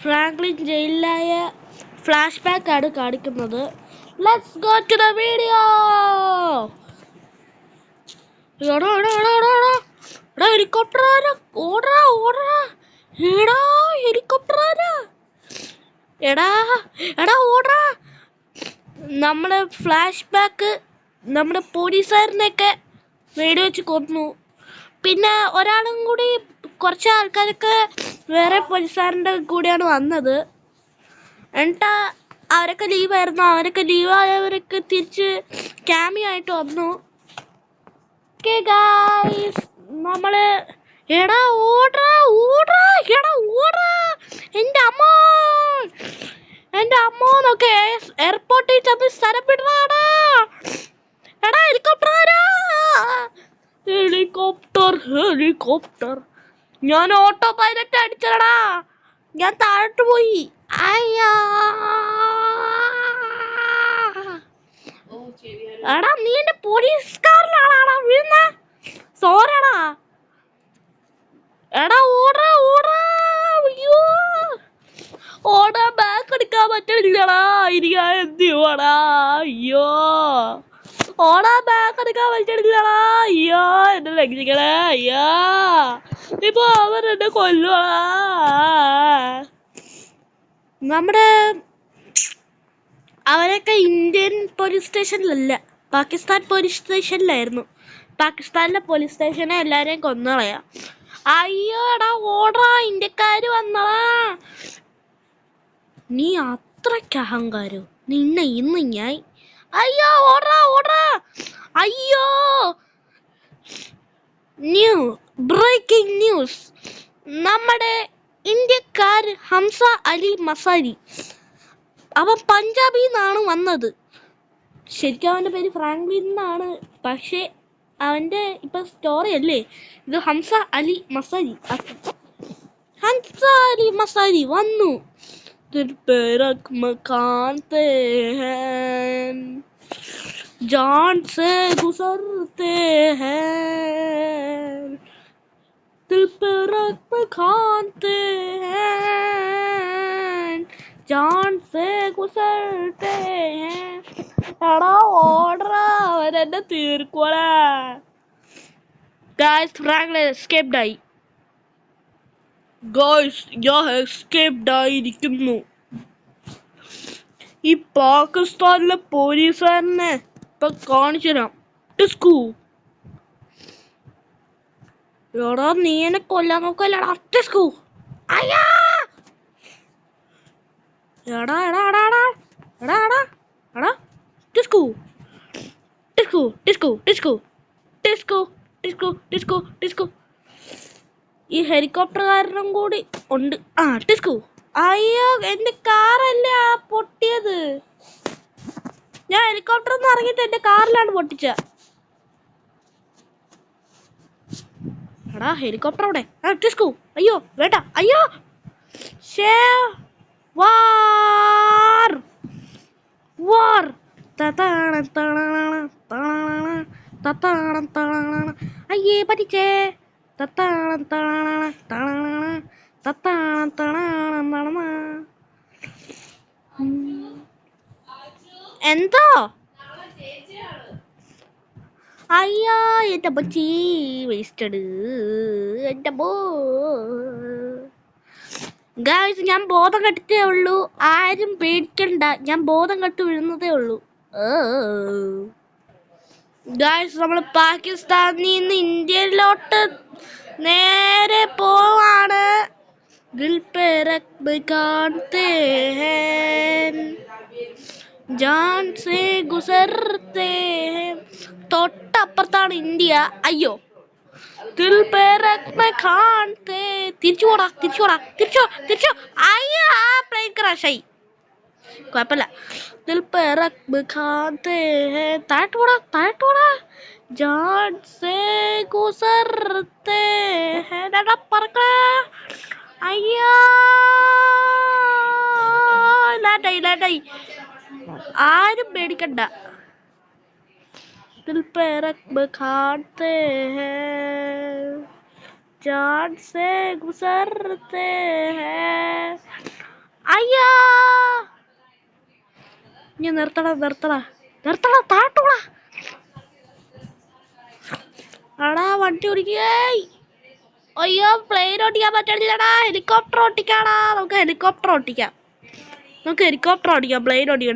Franklin ജയിലിലായ flash back ആണ് കാണിക്കുന്നത്. Let's go to the video. Helicopter ഓടാ ഓടാ എടാ ഹെലികോപ്റ്റർ എടാ എടാ ഓടാ. നമ്മുടെ ഫ്ലാഷ് ബാക്ക് നമ്മുടെ പോലീസുകാരനെയൊക്കെ വെടിവെച്ച് കൊന്നു. പിന്നെ ഒരാളും കൂടി, കുറച്ച് ആൾക്കാരൊക്കെ വേറെ പോലീസുകാരൻ്റെ കൂടെയാണ് വന്നത്. എന്നിട്ട് അവരൊക്കെ ലീവായിരുന്നു. അവരൊക്കെ ലീവായവരൊക്കെ തിരിച്ച് ക്യാമിയോ ആയിട്ട് വന്നു. ഓക്കെ ഗായ്സ്, നമ്മള് എടാ ഓടാ ഓടാ എടാ ഓടാ എൻ്റെ അമ്മോന്നൊക്കെ എയർപോർട്ടിൽ ചെന്ന് സ്ഥലം വിടറാടാ. എടാ ഹെലികോപ്റ്റർ ഞാൻ ഓട്ടോ പൈലറ്റ് അടിച്ചടാ. ഞാൻ താഴോട്ട് പോയി. അയ്യാ എടാ നീ എന്റെ പോലീസ് കാറിലാണാടാ വീഴുന്ന. സോറിയടാ. എടാ ഓടാ ഓടാ. അയ്യോ ഓടാ, ബാക്ക് എടുക്കാൻ പറ്റണില്ലടാ. ഇരിക്കാ എന്ത് ചെയ്യുവാടാ. അയ്യോ ഓടാ, ബാക്ക് എടുക്കാൻ പറ്റണില്ലടാ. അയ്യോ എന്നെ രക്ഷിക്കണേ. അയ്യോ ഇപ്പൊ അവർ എന്നെ കൊല്ലുവാടാ. നമ്മുടെ അവരൊക്കെ ഇന്ത്യൻ പോലീസ് സ്റ്റേഷനിലല്ല, പാകിസ്ഥാൻ പോലീസ് സ്റ്റേഷനിലായിരുന്നു. പാകിസ്ഥാനിലെ പോലീസ് സ്റ്റേഷനെ എല്ലാരെയും കൊന്നുകളയാ. അയ്യോ എടാ ഓടാ, ഇന്ത്യക്കാര് വന്നടാ. നീ അത്രയ്ക്ക് അഹങ്കാരോ? നിന്നെ ഇന്ന് ഞാൻ. അയ്യോ ഓടാ ഓടാ. അയ്യോ ബ്രേക്കിംഗ് ന്യൂസ്. നമ്മുടെ ഇന്ത്യക്കാര് ഹംസ അലി മസാരി, അവൻ പഞ്ചാബിൽ നിന്നാണ് വന്നത്. ശരിക്കും അവൻ്റെ പേര് ഫ്രാങ്ക്ലിൻ എന്നാണ്. പക്ഷേ അവൻ്റെ ഇപ്പൊ സ്റ്റോറി അല്ലേ ഇത്. ഹംസ അലി മസാരി വന്നു. मकानते हैं जान से गुजरते हैं दिल पे रख्म खाते हैं जान से गुजरते हैं. എടാ ഓടറാ, അവരെന്നെ തീർക്കോടാ. ഗായ്സ്, ഫ്രാങ്ക്ലിൻ എസ്കേപ്ഡ് ആയി. ഗായ്സ്, ഞാൻ എസ്കേപ്ഡ് ആയിരിക്കുന്നു. ഈ പാകിസ്ഥാനിലെ പോലീസുകാരനെ ഇപ്പൊ കാണിച്ചു തരാം. ടിസ്കു എടാ നീ എന്നെ കൊല്ലാൻ നോക്കല്ലടാ. ടിസ്കു അയ്യാ എടാ എടാ എടാ എടാ എടാ എടാ എടാ ടിസ്കു ടിസ്കു ടിസ്കു ടിസ്കു ടിസ്കു ടിസ്കു ടിസ്കു ടിസ്കു ഈ ഹെലികോപ്റ്ററുകാരനും കൂടി ഉണ്ട്. ആ ടിസ്കു. അയ്യോ എന്റെ കാറല്ലേ ആ പൊട്ടിയത്. ഞാൻ ഹെലികോപ്റ്ററിൽ നിന്ന് ഇറങ്ങിയിട്ട് എന്റെ കാറിലാണ് പൊട്ടിച്ച. എടാ ഹെലികോപ്റ്റർ അവിടെ. ടിസ്കു അയ്യോ വേണ്ട. അയ്യോ ഷേ വാർ വാർ അയ്യേ പറ്റിച്ചേ. എന്തോ അയ്യോ എന്റെ പച്ചി വേസ്റ്റഡ്. എന്റെ ഗായ്സ്, ഞാൻ ബോധം കെട്ടിട്ടേ ഉള്ളൂ. ആരും പേടിക്കണ്ട, ഞാൻ ബോധം കെട്ട് വീഴുന്നതേ ഉള്ളൂ. ഗായ്സ്, നമ്മൾ പാകിസ്ഥാനിൽ നിന്ന് ഇന്ത്യയിലോട്ട് നേരെ പോവാണ്. ദിൽ പേ രഖ്മ കാൻതേ ഹൈൻ ജാൻ സേ ഗുസർതേ ഹൈൻ. തൊട്ടപ്പുറത്താണ് ഇന്ത്യ. അയ്യോ ദിൽ പേ രഖ്മ കാൻതേ. തിരിച്ചു പോടാ തിരിച്ചു പോടാ തിരിച്ചോ തിരിച്ചോ. അയ്യോ പ്ലെയിൻ ക്രാഷായി. കുഴപ്പമില്ല. ദിൽ പേ രഖ്മ കാൻതേ ഹൈൻ. താഴോട്ട് പോടാ താഴോട്ട് പോടാ. ജാൻ സേ ഗുസർതേ ഹൈൻ. എടാ പറക്കടാ. അയ്യോ ലാൻഡായി. ആരും പേടിക്കണ്ട. दिल पे रख्म खाते हैं जान से गुजरते हैं. അയ്യോ നീ നിർത്തടാ താട്ടൂടാ. ആടാ വണ്ടി ഓടിക്കേ. അയ്യോ പ്ലെയിൻ ഓടിക്കാൻ പറ്റണില്ലടാ. ഹെലികോപ്റ്റർ ഓടിക്കാടാ. നമുക്ക് ഹെലികോപ്റ്റർ ഓടിക്കാം. പ്ലെയിൻ ഓടിക്കണം.